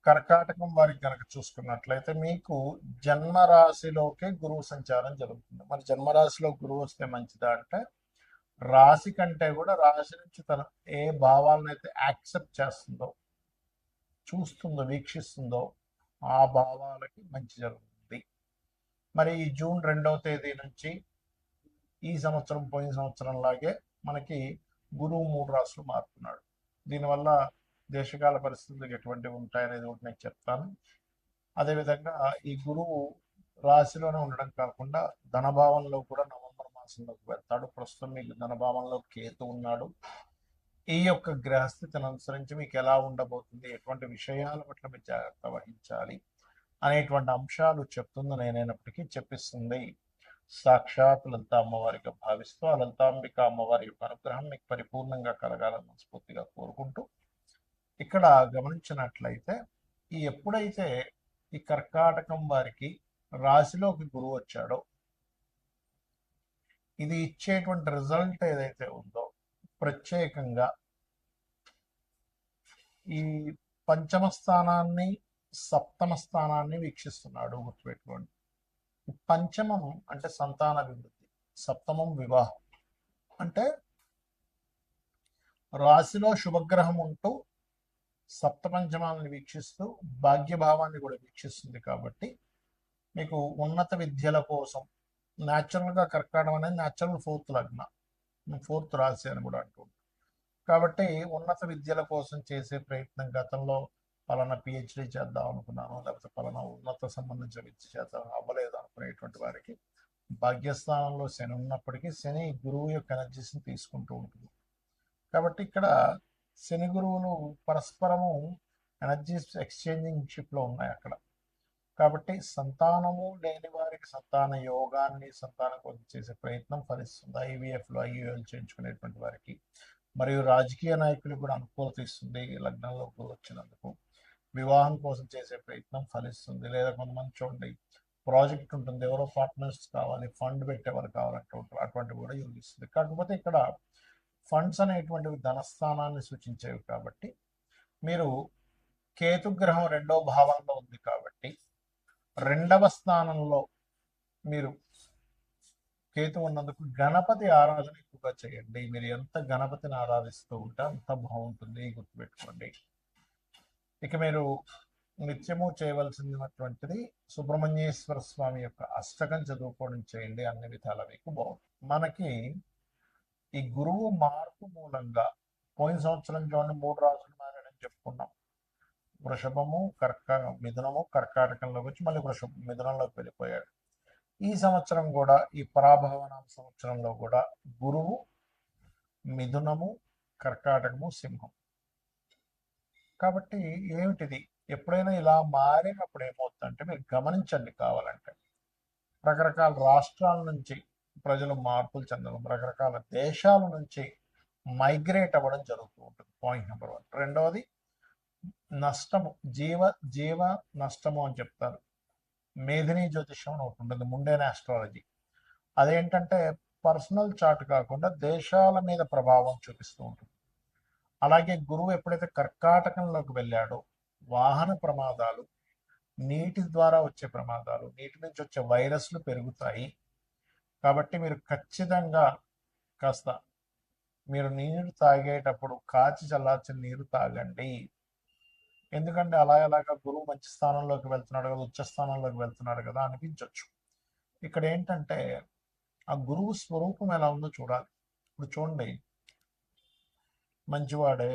కర్కాటకం వారికి కనుక చూసుకున్నట్లయితే మీకు జన్మరాశిలోకే గురువు సంచారం జరుగుతుంది. మరి జన్మరాశిలో గురువు వస్తే మంచిదా అంటే, రాశి కంటే కూడా రాశి నుంచి తన ఏ భావాలను అయితే యాక్సెప్ట్ చేస్తుందో, చూస్తుందో, వీక్షిస్తుందో ఆ భావాలకి మంచి జరుగుతుంది. మరి ఈ జూన్ 2వ తేదీ నుంచి ఈ సంవత్సరం పోయిన సంవత్సరం లాగే మనకి గురువు 3 రాశులు మారుతున్నాడు. దీనివల్ల దేశకాల పరిస్థితులు ఎటువంటివి ఉంటాయనేది ఒకటి నేను చెప్తాను. అదేవిధంగా ఈ గురువు రాశిలోనే ఉండడం కాకుండా ధనభావంలో కూడా నవంబర్ మాసంలోకి వెళ్తాడు. ప్రస్తుతం మీకు ధనభావంలో కేతు ఉన్నాడు. ఈ యొక్క గ్రహస్థితిని అనుసరించి మీకు ఎలా ఉండబోతుంది, ఎటువంటి విషయాల పట్ల మీరు జాగ్రత్త వహించాలి అనేటువంటి అంశాలు చెప్తుంది. నేనైనప్పటికీ చెప్పిస్తుంది సాక్షాత్ లలిత అమ్మవారిగా భావిస్తూ ఆ లలితాంబిక అమ్మవారి యొక్క అనుగ్రహం మీకు పరిపూర్ణంగా కలగాలని మనస్ఫూర్తిగా కోరుకుంటూ, ఇక్కడ గమనించినట్లయితే ఎప్పుడైతే ఈ కర్కాటకం వారికి రాశిలోకి గురువు వచ్చాడో, ఇది ఇచ్చేటువంటి రిజల్ట్ ఏదైతే ఉందో ప్రత్యేకంగా ఈ పంచమ స్థానాన్ని, సప్తమ స్థానాన్ని వీక్షిస్తున్నాడు. గుర్తుపెట్టుకోండి. పంచమం అంటే సంతాన అభివృద్ధి, సప్తమం వివాహం. అంటే రాశిలో శుభగ్రహం ఉంటూ సప్తపంచమాలను వీక్షిస్తూ భాగ్యభావాన్ని కూడా వీక్షిస్తుంది. కాబట్టి మీకు ఉన్నత విద్యల కోసం, న్యాచురల్గా కర్కాటం అనేది న్యాచురల్ 4th లగ్నం, 4th రాశి అని కూడా అంటూ. కాబట్టి ఉన్నత విద్యల కోసం చేసే ప్రయత్నం, గతంలో పలానా పిహెచ్డి చేద్దాం అనుకున్నాను, లేకపోతే పలానా ఉన్నత సంబంధించిన విద్య చేద్దాం అవ్వలేదు అనుకునేటువంటి వారికి భాగ్యస్థానంలో శని ఉన్నప్పటికీ శని గురువు యొక్క ఎనర్జీస్ని తీసుకుంటూ ఉంటుంది. కాబట్టి ఇక్కడ శని గురువులు పరస్పరము ఎనర్జీస్ ఎక్స్చేంజింగ్ షిప్లో ఉన్నాయి అక్కడ. కాబట్టి సంతానము లేని వారికి సంతాన యోగాన్ని, సంతానం కోసం చేసే ప్రయత్నం ఫలిస్తుంది. ఐవీఎఫ్లో ఐయుఎల్ చేయించుకునేటువంటి వారికి, మరియు రాజకీయ నాయకులకు కూడా అనుకూలత ఇస్తుంది. లగ్నంలో వచ్చినందుకు వివాహం కోసం చేసే ప్రయత్నం ఫలిస్తుంది. లేదా కొంతమంది చూడండి, ప్రాజెక్ట్ ఉంటుంది, ఎవరో పార్ట్నర్స్ కావాలి, ఫండ్ పెట్టేవారు కావాలంటూ ఉంటారు, అటువంటివి కూడా యోగిస్తుంది. కాకపోతే ఇక్కడ ఫండ్స్ అనేటువంటివి ధనస్థానాన్ని సూచించేవి. కాబట్టి మీరు కేతుగ్రహం 2వ భావంలో ఉంది కాబట్టి 2వ స్థానంలో మీరు కేతు ఉన్నందుకు గణపతి ఆరాధన ఎక్కువగా చేయండి. మీరు ఎంత గణపతిని ఆరాధిస్తూ ఉంటే అంత బాగుంటుంది, గుర్తుపెట్టుకోండి. ఇక మీరు నిత్యము చేయవలసినటువంటిది సుబ్రహ్మణ్యేశ్వర స్వామి యొక్క అష్టకం చదువుకోవడం చేయండి. అన్ని విధాల మీకు బాగుంటుంది. మనకి ఈ గురువు మార్పు మూలంగా పోయిన సంవత్సరంలోని 3 రాసులు మారని చెప్పుకున్నాం. వృషభము, మిథునము కర్కాటకంలోకి వచ్చి మళ్ళీ మిథునంలోకి వెళ్ళిపోయాడు. ఈ సంవత్సరం కూడా ఈ పరాభవనామ సంవత్సరంలో కూడా గురువు మిథునము, కర్కాటకము, సింహం. కాబట్టి ఏమిటిది, ఎప్పుడైనా ఇలా మారినప్పుడు ఏమవుతుందంటే మీరు గమనించండి. కావాలంటే రకరకాల రాష్ట్రాల నుంచి ప్రజలు మార్పులు చెందడం, రకరకాల దేశాల నుంచి మైగ్రేట్ అవ్వడం జరుగుతూ ఉంటుంది. Point number 1. రెండవది నష్టము, జీవ నష్టము అని చెప్తారు. మేధిని జ్యోతిష్యం అని ఒకటి ఉంటుంది, ముండేన ఆస్ట్రాలజీ. అదేంటంటే పర్సనల్ చార్ట్ కాకుండా దేశాల మీద ప్రభావం చూపిస్తూ ఉంటుంది. అలాగే గురువు ఎప్పుడైతే కర్కాటకంలోకి వెళ్ళాడో వాహన ప్రమాదాలు, నీటి ద్వారా వచ్చే ప్రమాదాలు, నీటి నుంచి వచ్చే వైరస్లు పెరుగుతాయి. కాబట్టి మీరు ఖచ్చితంగా కాస్త మీరు నీరు తాగేటప్పుడు కాచి చల్లార్చిన నీరు తాగండి. ఎందుకంటే అలాగా గురువు మంచి స్థానంలోకి వెళ్తున్నాడు కదా, ఉచ్చ స్థానంలోకి వెళ్తున్నాడు కదా అనిపించవచ్చు. ఇక్కడ ఏంటంటే ఆ గురువు స్వరూపం ఎలా ఉందో చూడాలి. ఇప్పుడు చూడండి, మంచివాడే,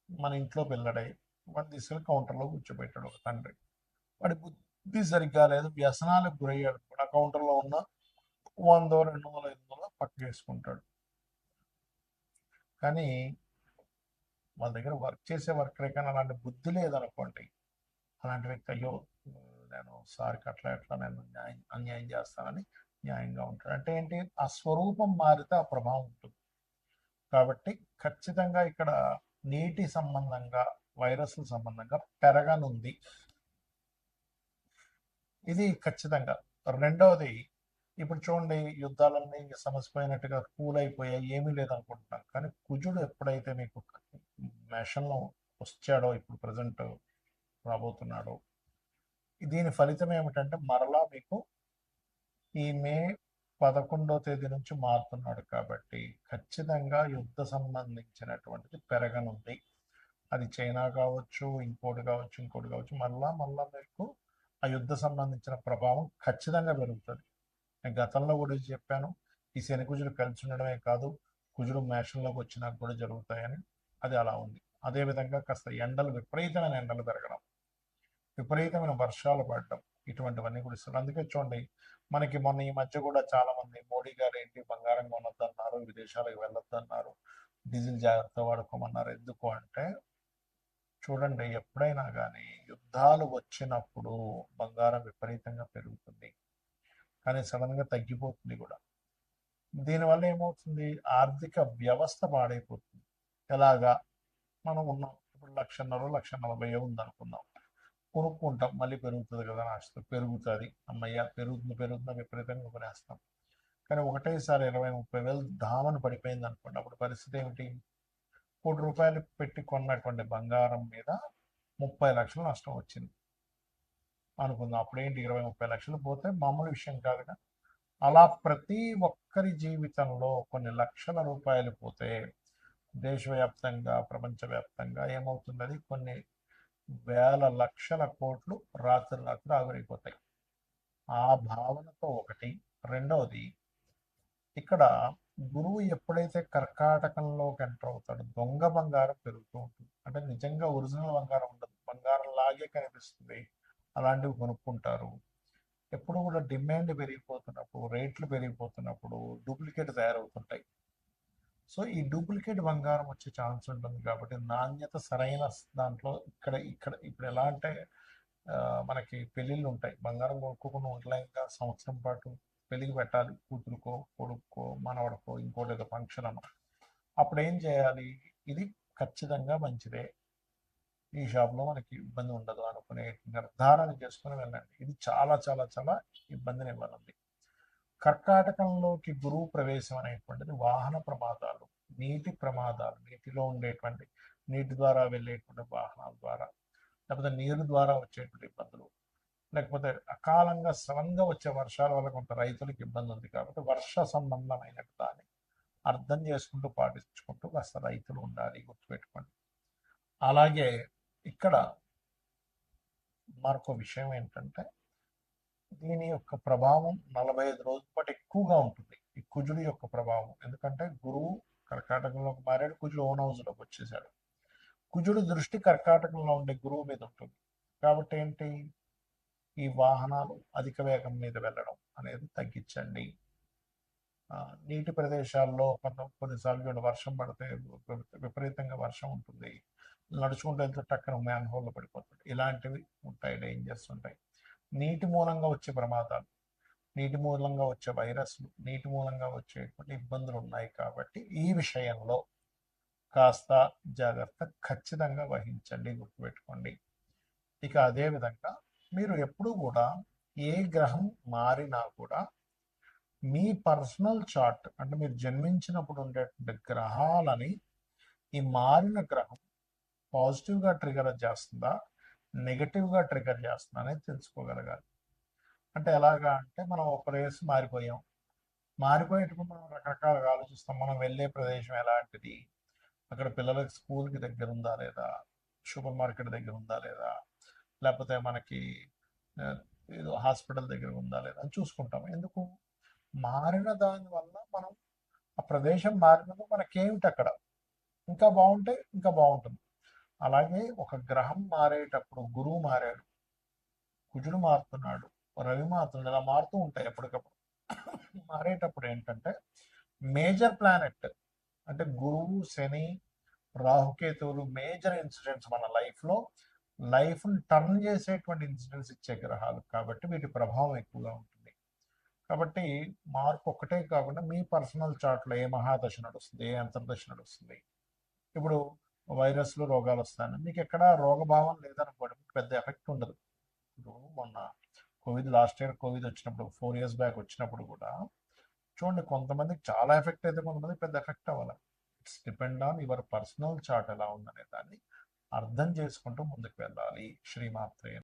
మన ఇంట్లో పిల్లడే, వాడిని తీసుకెళ్ళి కౌంటర్లో కూర్చోబెట్టాడు ఒక తండ్రి. వాడి బుద్ధి సరిగ్గా లేదు, వ్యసనాలకు గురయ్యాడు. ఆ కౌంటర్లో ఉన్న 100, 200, 500 పక్కన వేసుకుంటాడు. కానీ వాళ్ళ దగ్గర వర్క్ చేసే వర్కరే కానీ అలాంటి బుద్ధి లేదనుకోండి, అలాంటి వ్యక్తి అయ్యో నేను సార్కి అట్లా నేను అన్యాయం చేస్తానని న్యాయంగా ఉంటాడు. అంటే ఏంటి, ఆ స్వరూపం మారితే ఆ ప్రభావం ఉంటుంది. కాబట్టి ఖచ్చితంగా ఇక్కడ నీటి సంబంధంగా, వైరస్ల సంబంధంగా పెరగనుంది, ఇది ఖచ్చితంగా. రెండవది, ఇప్పుడు చూడండి, యుద్ధాలన్నీ సమసిపోయినట్టుగా కూల్ అయిపోయాయి, ఏమీ లేదనుకుంటున్నాం. కానీ కుజుడు ఎప్పుడైతే మీకు మేషంలో వచ్చాడో ఇప్పుడు ప్రజెంట్ రాబోతున్నాడో, దీని ఫలితం ఏమిటంటే మరలా మీకు ఈ మే 11వ తేదీ నుంచి మారుతున్నాడు కాబట్టి ఖచ్చితంగా యుద్ధ సంబంధించినటువంటిది పెరగనుంది. అది చైనా కావచ్చు, ఇంకోటి కావచ్చు, ఇంకోటి కావచ్చు, మళ్ళా మీకు ఆ యుద్ధ సంబంధించిన ప్రభావం ఖచ్చితంగా పెరుగుతుంది. నేను గతంలో కూడా చెప్పాను, ఈ శని కుజుడు కలిసి ఉండడమే కాదు, కుజుడు మేషంలోకి వచ్చినాక కూడా జరుగుతాయని. అది అలా ఉంది. అదేవిధంగా కాస్త ఎండలు, విపరీతమైన ఎండలు పెరగడం, విపరీతమైన వర్షాలు పడడం, ఇటువంటివన్నీ కూడా ఇస్తారు. అందుకే చూడండి, మనకి మొన్న ఈ మధ్య కూడా చాలా మంది మోడీ గారు ఏంటి బంగారం కొనొద్దన్నారు, విదేశాలకు వెళ్ళొద్దన్నారు, డీజిల్ జాగ్రత్త వాడుకోమన్నారు. ఎందుకు అంటే చూడండి, ఎప్పుడైనా కానీ యుద్ధాలు వచ్చినప్పుడు బంగారం విపరీతంగా పెరుగుతుంది, కానీ సడన్గా తగ్గిపోతుంది కూడా. దీనివల్ల ఏమవుతుంది, ఆర్థిక వ్యవస్థ పాడైపోతుంది. ఎలాగా, మనం ఉన్నాం ఇప్పుడు 1,40,000 ఉందనుకుందాం, కొనుక్కుంటాం, మళ్ళీ పెరుగుతుంది కదా ఆశతో, పెరుగుతుంది, అమ్మయ్య పెరుగుతుంది విపరీతంగా కొనేస్తాం. కానీ ఒకటేసారి 20,000-30,000 ధామను పడిపోయింది అనుకోండి, అప్పుడు పరిస్థితి ఏమిటి? ₹1,00,000 పెట్టి కొన్నటువంటి బంగారం మీద 30 లక్షలు నష్టం వచ్చింది అనుకుందాం. అప్పుడేంటి, 20-30 లక్షలు పోతే మామూలు విషయం కాదుగా. అలా ప్రతి ఒక్కరి జీవితంలో కొన్ని లక్షల రూపాయలు పోతే దేశవ్యాప్తంగా, ప్రపంచవ్యాప్తంగా ఏమవుతుంది, అది కొన్ని వేల లక్షల కోట్లు రాత్రి ఆవిరైపోతాయి. ఆ భావనతో ఒకటి. రెండవది, ఇక్కడ గురువు ఎప్పుడైతే కర్కాటకంలోకి ఎంటర్ అవుతాడో దొంగ బంగారం పెరుగుతూ ఉంటుంది. అంటే నిజంగా ఒరిజినల్ బంగారం ఉండదు, బంగారం లాగే కనిపిస్తుంది, అలాంటివి కొనుక్కుంటారు. ఎప్పుడు కూడా డిమాండ్ పెరిగిపోతున్నప్పుడు, రేట్లు పెరిగిపోతున్నప్పుడు డూప్లికేట్ తయారవుతుంటాయి. సో ఈ డూప్లికేట్ బంగారం వచ్చే ఛాన్స్ ఉంటుంది. కాబట్టి నాణ్యత సరైన దాంట్లో ఇక్కడ ఇక్కడ ఇప్పుడు ఎలా అంటే మనకి పెళ్ళిళ్ళు ఉంటాయి, బంగారం కొనుక్కోకుండా ఉండలేక సంవత్సరం పాటు పెళ్ళికి పెట్టాలి, కూతురుకో, కొడుక్కో, మనవడకో, ఇంకోటి ఏదో ఫంక్షన్ అన్న. అప్పుడు ఏం చేయాలి, ఇది ఖచ్చితంగా మంచిదే, ఈ షాప్లో మనకి ఇబ్బంది ఉండదు అనుకునే నిర్ధారణ చేసుకుని వెళ్ళండి. ఇది చాలా చాలా చాలా ఇబ్బందిని ఇవ్వనుంది. కర్కాటకంలోకి గురువు ప్రవేశం అనేటువంటిది వాహన ప్రమాదాలు, నీటి ప్రమాదాలు, నీటిలో ఉండేటువంటి నీటి ద్వారా వెళ్ళేటువంటి వాహనాల ద్వారా, లేకపోతే నీరు ద్వారా వచ్చేటువంటి ఇబ్బందులు, లేకపోతే అకాలంగా సడన్గా వచ్చే వర్షాల వల్ల కొంత రైతులకు ఇబ్బంది ఉంది. కాబట్టి వర్ష సంబంధమైన దాన్ని అర్థం చేసుకుంటూ పాటించుకుంటూ కాస్త రైతులు ఉండాలి, గుర్తుపెట్టుకోండి. అలాగే ఇక్కడ మరొక విషయం ఏంటంటే, దీని యొక్క ప్రభావం 45 రోజుల పాటు ఎక్కువగా ఉంటుంది, ఈ కుజుడి యొక్క ప్రభావం. ఎందుకంటే గురువు కర్కాటకంలోకి మారాడు, కుజుడు ఓన్ హౌస్లోకి వచ్చేసాడు. కుజుడు దృష్టి కర్కాటకంలో ఉండే గురువు మీద ఉంటుంది. కాబట్టి ఏంటి, ఈ వాహనాలు అధిక వేగం మీద వెళ్ళడం అనేది తగ్గించండి. నీటి ప్రదేశాల్లో కొన్నిసార్లు వర్షం పడితే విపరీతంగా వర్షం ఉంటుంది, నడుచుకుంటూ వెళ్తే టక్కన మ్యాన్ హోల్లో పడిపోతుంది, ఇలాంటివి ఉంటాయి, డేంజర్స్ ఉంటాయి. నీటి మూలంగా వచ్చే ప్రమాదాలు, నీటి మూలంగా వచ్చే వైరస్లు, నీటి మూలంగా వచ్చేటువంటి ఇబ్బందులు ఉన్నాయి. కాబట్టి ఈ విషయంలో కాస్త జాగ్రత్త ఖచ్చితంగా వహించండి, గుర్తుపెట్టుకోండి. ఇక అదేవిధంగా మీరు ఎప్పుడు కూడా ఏ గ్రహం మారినా కూడా మీ పర్సనల్ చార్ట్, అంటే మీరు జన్మించినప్పుడు ఉండేటువంటి గ్రహాలని ఈ మారిన గ్రహం పాజిటివ్గా ట్రిగర్ చేస్తుందా, నెగటివ్గా ట్రిగర్ చేస్తుందా అనేది తెలుసుకోగలగాలి. అంటే ఎలాగా అంటే, మనం ఒక రేస్ మారిపోయేటప్పుడు మనం రకరకాలుగా ఆలోచిస్తాం. మనం వెళ్ళే ప్రదేశం ఎలాంటిది, అక్కడ పిల్లలకి స్కూల్కి దగ్గర ఉందా లేదా, సూపర్ మార్కెట్ దగ్గర ఉందా లేదా, లేకపోతే మనకి ఏదో హాస్పిటల్ దగ్గర ఉందా లేదా అని చూసుకుంటాం. ఎందుకు, మారిన దాని వల్ల మనం ఆ ప్రదేశం మారినప్పుడు మనకేమిటి అక్కడ ఇంకా బాగుంటే ఇంకా బాగుంటుంది. అలాగే ఒక గ్రహం మారేటప్పుడు, గురువు మారాడు, కుజుడు మారుతున్నాడు, రవి మారుతున్నాడు, ఇలా మారుతూ ఉంటాయి ఎప్పటికప్పుడు. మారేటప్పుడు ఏంటంటే మేజర్ ప్లానెట్ అంటే గురువు, శని, రాహుకేతువులు మేజర్ ఇన్సిడెంట్స్ మన లైఫ్ని టర్న్ చేసేటువంటి ఇన్సిడెంట్స్ ఇచ్చే గ్రహాలు. కాబట్టి వీటి ప్రభావం ఎక్కువగా ఉంటుంది. కాబట్టి మార్పు ఒక్కటే కాకుండా మీ పర్సనల్ చార్ట్లో ఏ మహాదశ నడుస్తుంది, ఏ అంతర్దశ నడుస్తుంది. ఇప్పుడు వైరస్లు, రోగాలు వస్తాయి, మీకు ఎక్కడ రోగభావం లేదనుకోండి, పెద్ద ఎఫెక్ట్ ఉండదు. ఇప్పుడు మొన్న లాస్ట్ ఇయర్ కోవిడ్ వచ్చినప్పుడు, 4 years బ్యాక్ వచ్చినప్పుడు కూడా చూడండి, కొంతమందికి చాలా ఎఫెక్ట్ అయితే కొంతమందికి పెద్ద ఎఫెక్ట్ అవ్వాలి. It's depend on your personal chart ఎలా ఉందనే దాన్ని అర్థం చేసుకుంటూ ముందుకు వెళ్ళాలి. శ్రీమాత్రే